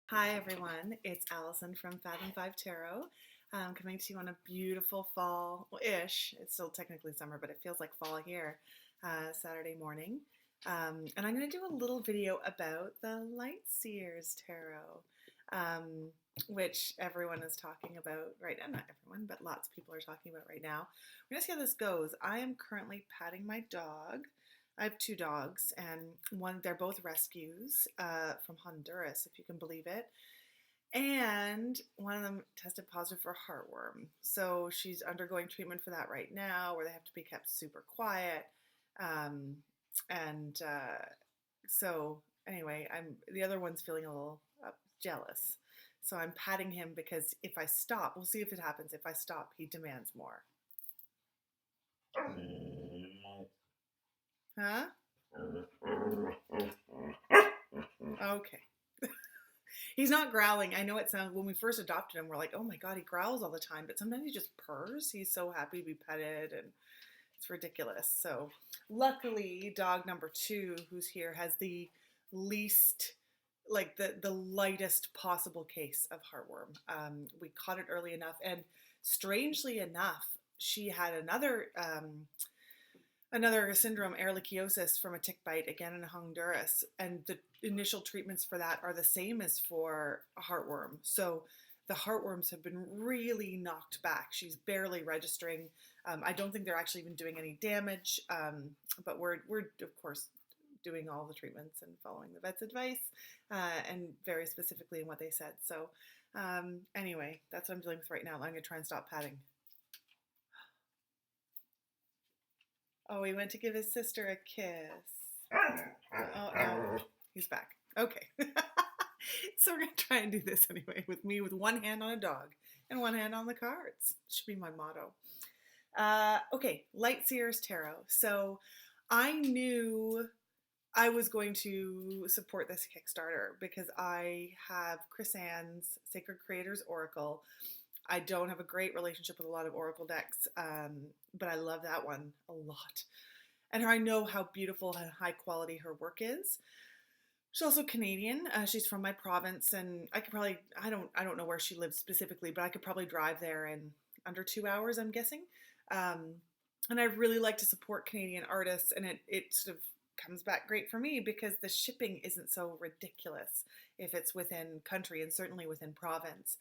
Hi everyone, it's Allison from Fathom 5 Tarot, coming to you on a beautiful fall-ish, it's still technically summer, but it feels like fall here, Saturday morning. And I'm going to do a little video about the Light Seers Tarot, which everyone is talking about right now. Not everyone, but lots of people are talking about right now. We're going to see how this goes. I am currently patting my dog. I have two dogs, and they're both rescues from Honduras, if you can believe it. And one of them tested positive for heartworm. So she's undergoing treatment for that right now, where they have to be kept super quiet. Um, and so anyway, the other one's feeling a little jealous. So I'm patting him because if I stop, we'll see if it happens. If I stop, he demands more. Huh? Okay. He's not growling. I know it sounds, when we first adopted him, we're like, oh my God, he growls all the time. But sometimes he just purrs. He's so happy to be petted, and it's ridiculous. So luckily, dog number two, who's here, has the least, like the lightest possible case of heartworm. We caught it early enough. And strangely enough, she had another syndrome, ehrlichiosis, from a tick bite, again in Honduras, and the initial treatments for that are the same as for a heartworm. So the heartworms have been really knocked back. She's barely registering. I don't think they're actually even doing any damage, but we're of course doing all the treatments and following the vet's advice, and very specifically in what they said. So anyway, that's what I'm dealing with right now. I'm going to try and stop patting. Oh, he went to give his sister a kiss. Oh, no. He's back. Okay. So we're going to try and do this anyway with me with one hand on a dog and one hand on the cards. Should be my motto. Okay, Light Seers Tarot. So I knew I was going to support this Kickstarter because I have Chris Ann's Sacred Creators Oracle. I don't have a great relationship with a lot of Oracle decks, but I love that one a lot. And I know how beautiful and high quality her work is. She's also Canadian. She's from my province, and I could probably, I don't know where she lives specifically, but I could probably drive there in under 2 hours, I'm guessing. And I really like to support Canadian artists, and it sort of comes back great for me because the shipping isn't so ridiculous if it's within country and certainly within province.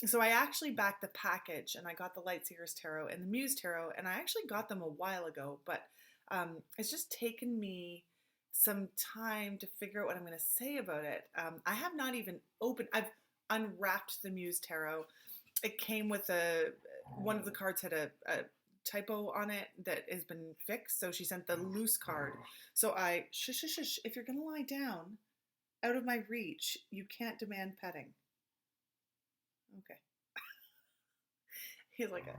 So I actually backed the package, and I got the Light Seers Tarot and the Muse Tarot, and I actually got them a while ago, but it's just taken me some time to figure out what I'm going to say about it. I have not even I've unwrapped the Muse Tarot. It came with one of the cards had a typo on it that has been fixed, so she sent the loose card. So shush, if you're going to lie down out of my reach, you can't demand petting. Okay. He's like a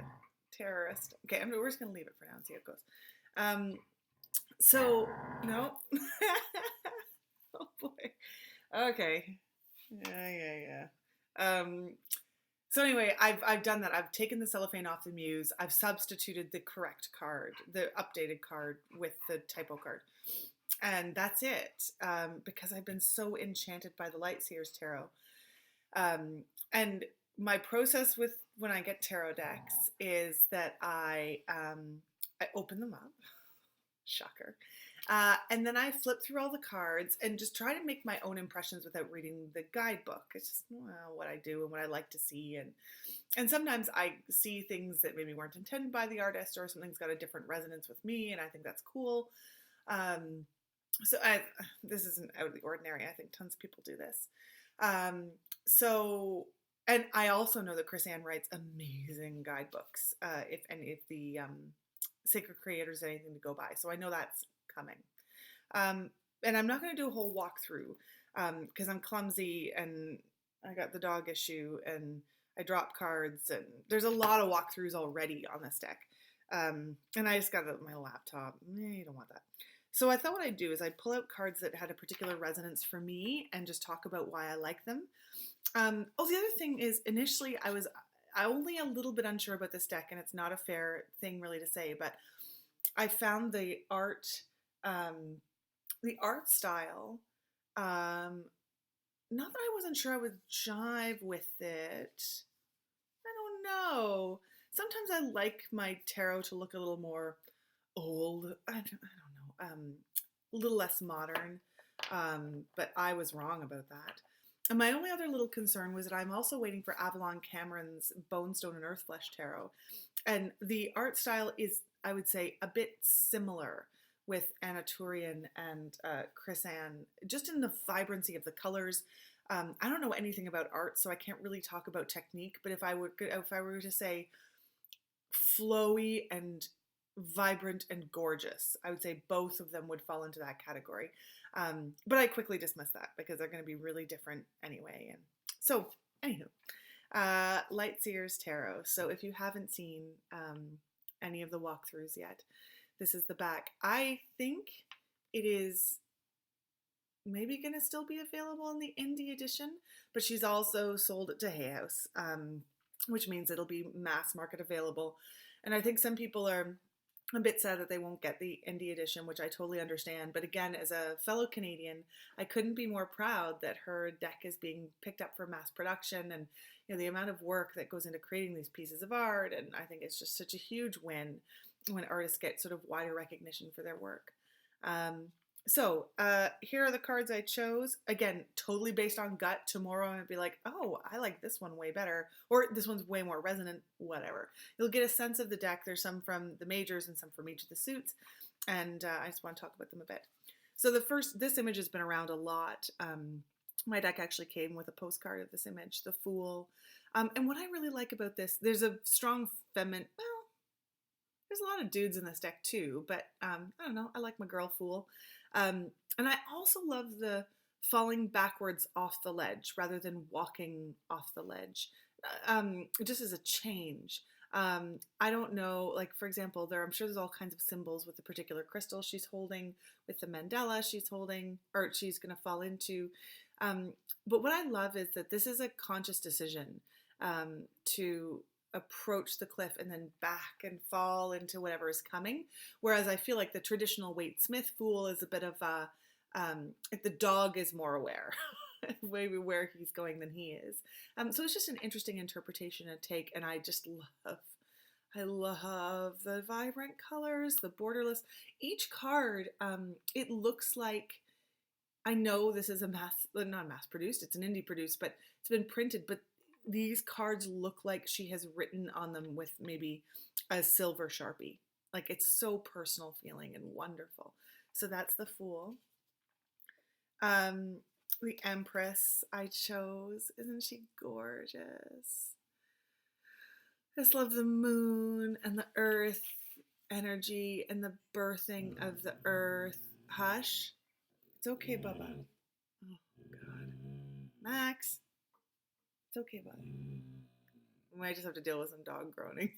terrorist. Okay, we're just going to leave it for now and see how it goes. So, no. Oh boy. Okay. Yeah. So anyway, I've done that. I've taken the cellophane off the Muse. I've substituted the correct card, the updated card, with the typo card. And that's it, because I've been so enchanted by the Light Seers Tarot. And my process with when I get tarot decks is that I open them up. Shocker. And then I flip through all the cards and just try to make my own impressions without reading the guidebook. It's just what I do and what I like to see. And sometimes I see things that maybe weren't intended by the artist, or something's got a different resonance with me, and I think that's cool. So this isn't out of the ordinary. I think tons of people do this. And I also know that Chris Ann writes amazing guidebooks, if any of the Sacred Creators anything to go by. So I know that's coming. And I'm not going to do a whole walkthrough because I'm clumsy and I got the dog issue and I drop cards, and there's a lot of walkthroughs already on this deck. And I just got it on my laptop. You don't want that. So I thought what I'd do is I'd pull out cards that had a particular resonance for me and just talk about why I like them. The other thing is, initially I was only a little bit unsure about this deck, and it's not a fair thing really to say, but I found the art style not that I wasn't sure I would jive with it. I don't know. Sometimes I like my tarot to look a little more old. I don't know. A little less modern. But I was wrong about that. And my only other little concern was that I'm also waiting for Avalon Cameron's Bonestone and Earthflesh Tarot. And the art style is, I would say, a bit similar with Anna Turian and Chris Ann, just in the vibrancy of the colors. I don't know anything about art, so I can't really talk about technique. But if I were to say flowy and vibrant and gorgeous, I would say both of them would fall into that category. But I quickly dismissed that because they're going to be really different anyway. And so, anywho, Light Seer's Tarot. So if you haven't seen any of the walkthroughs yet, this is the back. I think it is maybe going to still be available in the indie edition, but she's also sold it to Hay House, which means it'll be mass market available. And I think some people are a bit sad that they won't get the indie edition, which I totally understand. But again, as a fellow Canadian, I couldn't be more proud that her deck is being picked up for mass production, and the amount of work that goes into creating these pieces of art. And I think it's just such a huge win when artists get sort of wider recognition for their work. So here are the cards I chose. Again, totally based on gut. Tomorrow I'd be like, oh, I like this one way better, or this one's way more resonant, whatever. You'll get a sense of the deck. There's some from the majors and some from each of the suits, and I just want to talk about them a bit. So this image has been around a lot. My deck actually came with a postcard of this image, the Fool. And what I really like about this, there's a strong feminine, well, there's a lot of dudes in this deck too, but I don't know, I like my girl Fool. And I also love the falling backwards off the ledge rather than walking off the ledge, just as a change. I don't know, like for example, I'm sure there's all kinds of symbols with the particular crystal she's holding, with the mandala she's holding, or she's going to fall into. But what I love is that this is a conscious decision to approach the cliff and then back and fall into whatever is coming. Whereas I feel like the traditional Waite Smith Fool is a bit of a, like the dog is more aware, maybe where he's going than he is. So it's just an interesting interpretation and take, and I love the vibrant colors, the borderless. Each card, it looks like, I know this is not mass produced, it's an indie produced, but it's been printed, but these cards look like she has written on them with maybe a silver Sharpie. Like, it's so personal feeling and wonderful. So that's the Fool. The Empress I chose. Isn't she gorgeous? I just love the moon and the earth energy and the birthing of the earth. Hush. It's okay, Bubba. Oh, God. Max. It's okay, bud. We might just have to deal with some dog groaning.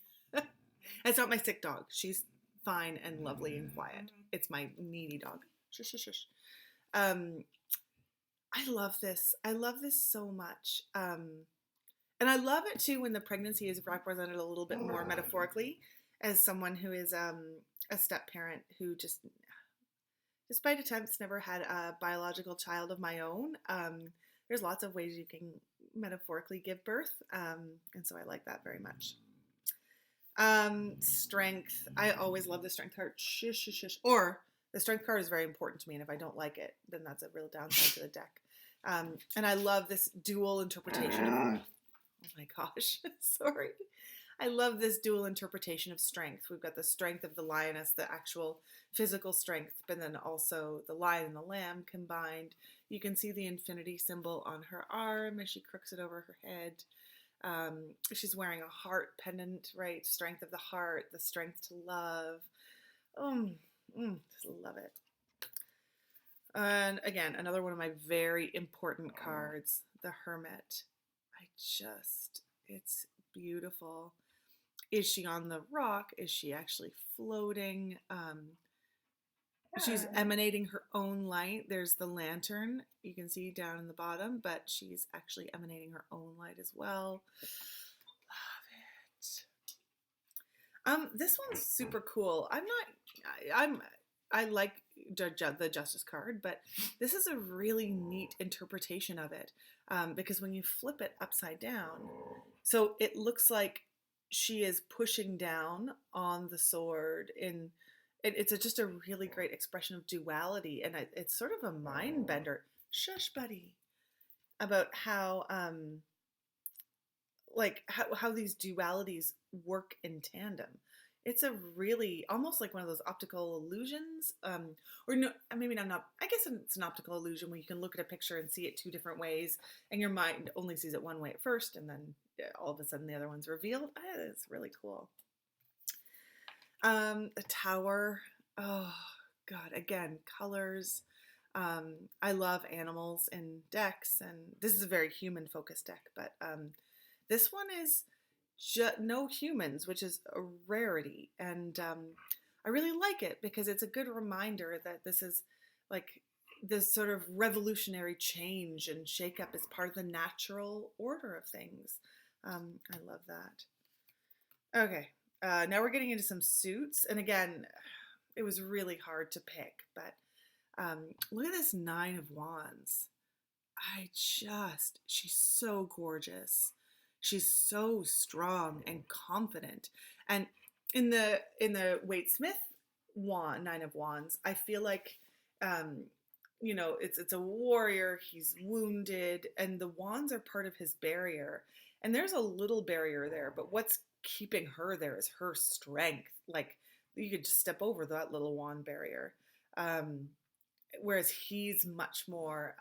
It's not my sick dog. She's fine and lovely and quiet. It's my needy dog. Shush, shush, shush. I love this. I love this so much. And I love it too when the pregnancy is represented a little bit more metaphorically, as someone who is a step parent who just, despite attempts, never had a biological child of my own. There's lots of ways you can metaphorically give birth, and so I like that very much. Strength. I always love the strength card. Shush, shush, shush. Or the strength card is very important to me, and if I don't like it, then that's a real downside to the deck. And I love this dual interpretation. Oh my gosh, sorry. I love this dual interpretation of strength. We've got the strength of the lioness, the actual physical strength, but then also the lion and the lamb combined. You can see the infinity symbol on her arm as she crooks it over her head. She's wearing a heart pendant, right? Strength of the heart, the strength to love. Just love it. And again, another one of my very important cards, the Hermit. It's beautiful. Is she on the rock? Is she actually floating? She's emanating her own light. There's the lantern you can see down in the bottom, but she's actually emanating her own light as well. Love it. This one's super cool. I like the Justice card, but this is a really neat interpretation of it, because when you flip it upside down, so it looks like she is pushing down on the sword. It's just a really great expression of duality, and it's sort of a mind bender. Shush, buddy. About how how these dualities work in tandem. It's a really almost like one of those optical illusions, or no, maybe not. I guess it's an optical illusion where you can look at a picture and see it two different ways, and your mind only sees it one way at first, and then all of a sudden the other one's revealed. It's really cool. A tower. Oh God! Again, colors. I love animals in decks, and this is a very human focused deck, but this one is no humans, which is a rarity, and I really like it because it's a good reminder that this is like this sort of revolutionary change and shakeup is part of the natural order of things. I love that. Okay, now we're getting into some suits, and again, it was really hard to pick, but look at this Nine of Wands. She's so gorgeous. She's so strong and confident. And in the Wade Smith Nine of Wands, I feel like it's a warrior, he's wounded, and the wands are part of his barrier. And there's a little barrier there, but what's keeping her there is her strength. Like you could just step over that little wand barrier. Whereas he's much more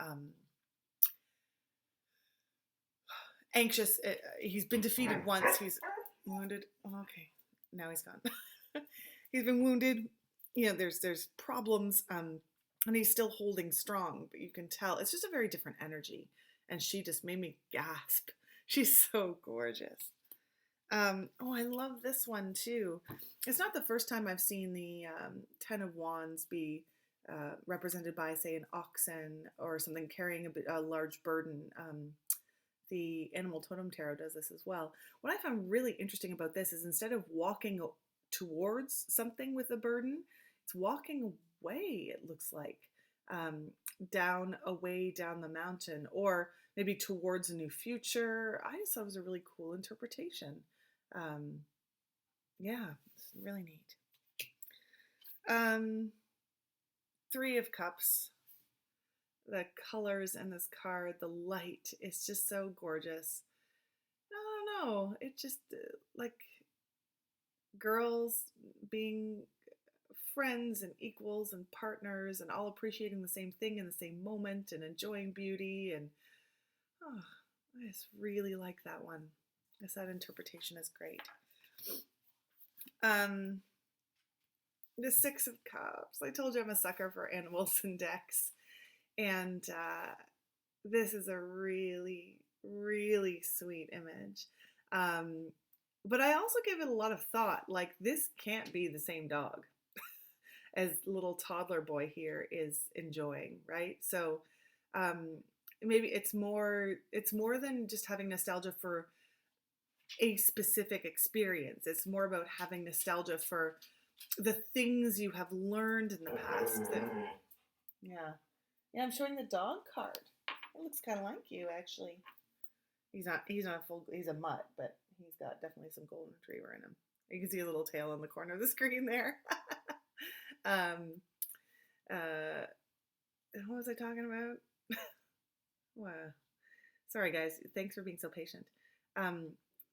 anxious. He's been defeated once. He's wounded. Oh, okay, now he's gone. He's been wounded. There's problems, and he's still holding strong. But you can tell it's just a very different energy. And she just made me gasp. She's so gorgeous. I love this one too. It's not the first time I've seen the Ten of Wands be represented by, say, an oxen or something carrying a large burden. The Animal Totem Tarot does this as well. What I found really interesting about this is instead of walking towards something with a burden, it's walking away, it looks like, away down the mountain, or maybe towards a new future. I just thought it was a really cool interpretation. Yeah, it's really neat. Three of Cups. The colors in this card, the light, it's just so gorgeous. I don't know. It just like girls being friends and equals and partners and all appreciating the same thing in the same moment and enjoying beauty. And I just really like that one. I guess that interpretation is great. The Six of Cups. I told you I'm a sucker for animals and decks. And this is a really, really sweet image. But I also give it a lot of thought. Like, this can't be the same dog as little toddler boy here is enjoying, right? So maybe it's more than just having nostalgia for a specific experience. It's more about having nostalgia for the things you have learned in the past. Yeah, I'm showing the dog card. It looks kind of like you, actually. He's not he's a mutt, but he's got definitely some golden retriever in him. You can see a little tail in the corner of the screen there. What was I talking about? Wow. Sorry, guys. Thanks for being so patient.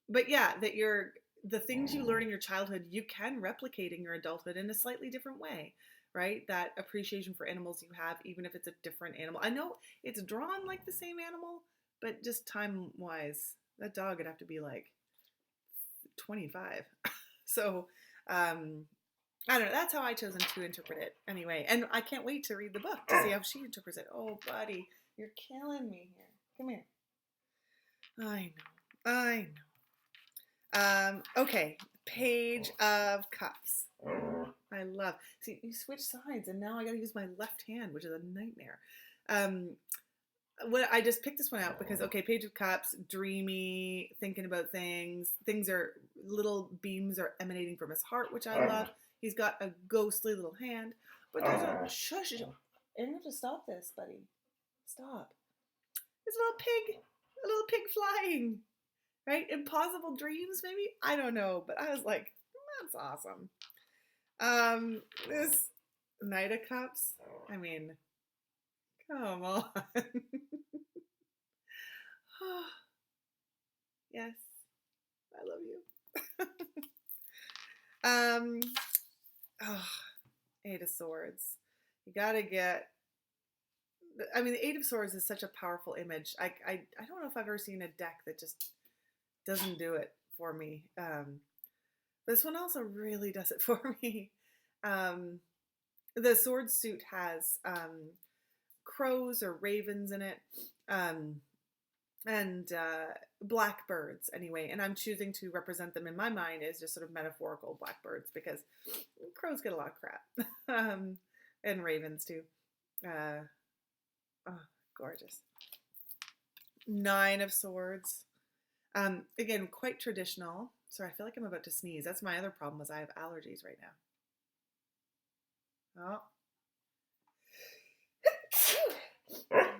But yeah, the things you learn in your childhood, you can replicate in your adulthood in a slightly different way, right? That appreciation for animals you have, even if it's a different animal. I know it's drawn like the same animal, but just time-wise, that dog would have to be like 25. So, I don't know. That's how I chosen to interpret it anyway. And I can't wait to read the book to see how she interprets it. Oh, buddy, you're killing me here. Come here. I know. Okay. Page of Cups. I love. See, you switch sides, and now I got to use my left hand, which is a nightmare. I just picked this one out because, okay, Page of Cups, dreamy, thinking about things. Little beams are emanating from his heart, which I love. He's got a ghostly little hand. But there's a shush. You don't have to stop this, buddy. Stop. There's a little pig flying, right? Impossible dreams, maybe? I don't know, but I was like, that's awesome. This Knight of Cups, I mean, come on. Yes, I love you. Oh, Eight of Swords. You gotta get. I mean, the Eight of Swords is such a powerful image. I don't know if I've ever seen a deck that just doesn't do it for me. This one also really does it for me. The sword suit has crows or ravens in it, and blackbirds anyway. And I'm choosing to represent them in my mind as just sort of metaphorical blackbirds because crows get a lot of crap, and ravens too. Oh, gorgeous. Nine of Swords. Again, quite traditional. Sorry, I feel like I'm about to sneeze. That's my other problem is I have allergies right now. Oh.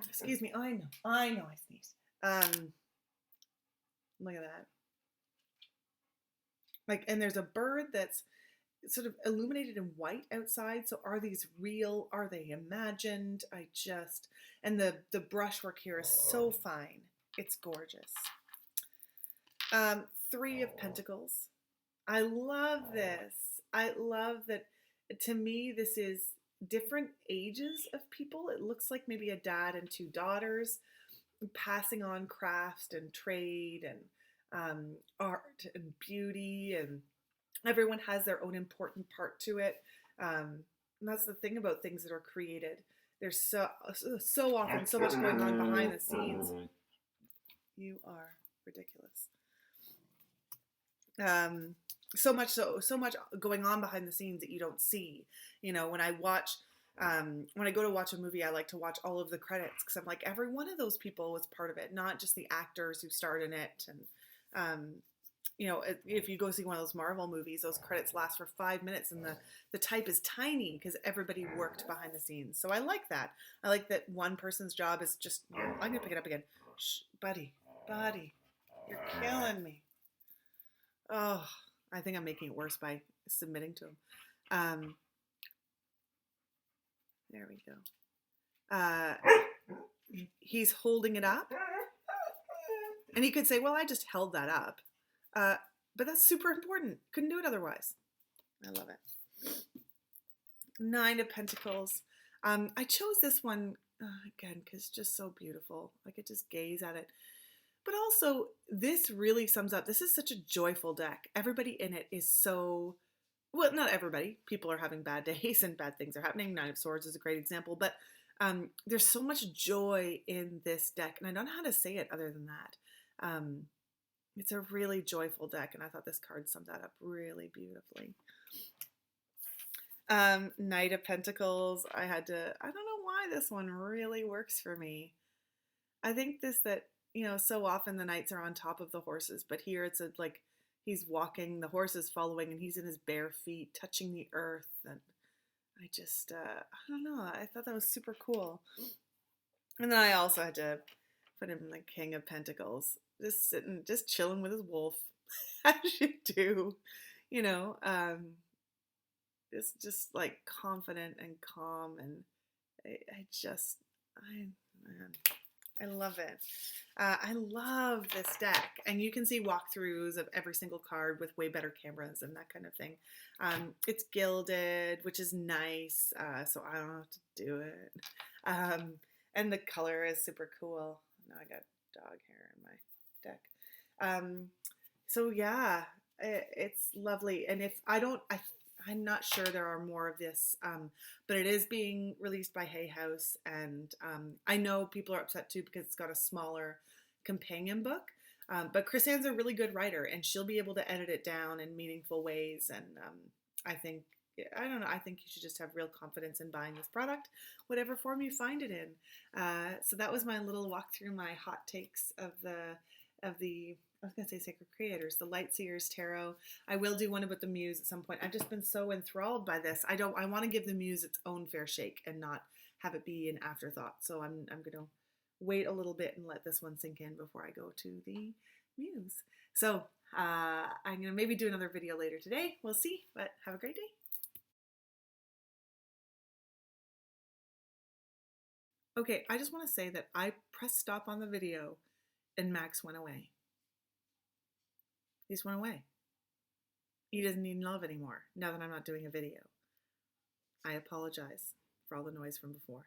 Excuse me. I know I sneezed. Look at that. Like, and there's a bird that's sort of illuminated in white outside. So are these real? Are they imagined? And the brushwork here is so fine. It's gorgeous. Three of Pentacles. I love this. I love that. To me, this is different ages of people. It looks like maybe a dad and two daughters passing on crafts and trade and art and beauty, and everyone has their own important part to it. And that's the thing about things that are created. There's so often so much going on behind the scenes. You are ridiculous. So much going on behind the scenes that you don't see. You know, when I go to watch a movie, I like to watch all of the credits because I'm like, every one of those people was part of it, not just the actors who starred in it. And you know, if you go see one of those Marvel movies, those credits last for 5 minutes and the type is tiny because everybody worked behind the scenes. So I like that. I like that one person's job is just, I'm going to pick it up again. Shh, buddy, you're killing me. Oh, I think I'm making it worse by submitting to him. There we go. He's holding it up. And he could say, well, I just held that up. But that's super important. Couldn't do it otherwise. I love it. Nine of Pentacles. I chose this one, again, because it's just so beautiful. I could just gaze at it. But also, this really sums up, this is such a joyful deck. Everybody in it is so, well, not everybody. People are having bad days and bad things are happening. Nine of Swords is a great example. But there's so much joy in this deck. And I don't know how to say it other than that. It's a really joyful deck. And I thought this card summed that up really beautifully. Knight of Pentacles. I don't know why this one really works for me. I think that, you know, so often the knights are on top of the horses, but here it's like he's walking, the horse is following, and he's in his bare feet, touching the earth. And I just, I don't know, I thought that was super cool. And then I also had to put him in the King of Pentacles, just sitting, just chilling with his wolf, as you do, you know, just like confident and calm, and I love it. I love this deck, and you can see walkthroughs of every single card with way better cameras and that kind of thing. It's gilded, which is nice, so I don't have to do it. And the color is super cool. Now I got dog hair in my deck. So yeah, it's lovely. And if I'm not sure there are more of this, but it is being released by Hay House, and I know people are upset too because it's got a smaller companion book, but Chris-Anne's a really good writer, and she'll be able to edit it down in meaningful ways, and I think you should just have real confidence in buying this product, whatever form you find it in. So that was my little walk through my hot takes of the of the, I was going to say Sacred Creators, the Light Seers Tarot. I will do one about the Muse at some point. I've just been so enthralled by this. I want to give the Muse its own fair shake and not have it be an afterthought. So I'm going to wait a little bit and let this one sink in before I go to the Muse. So I'm going to maybe do another video later today. We'll see, but have a great day. Okay, I just want to say that I pressed stop on the video and Max went away. He just went away. He doesn't need love anymore now that I'm not doing a video. I apologize for all the noise from before.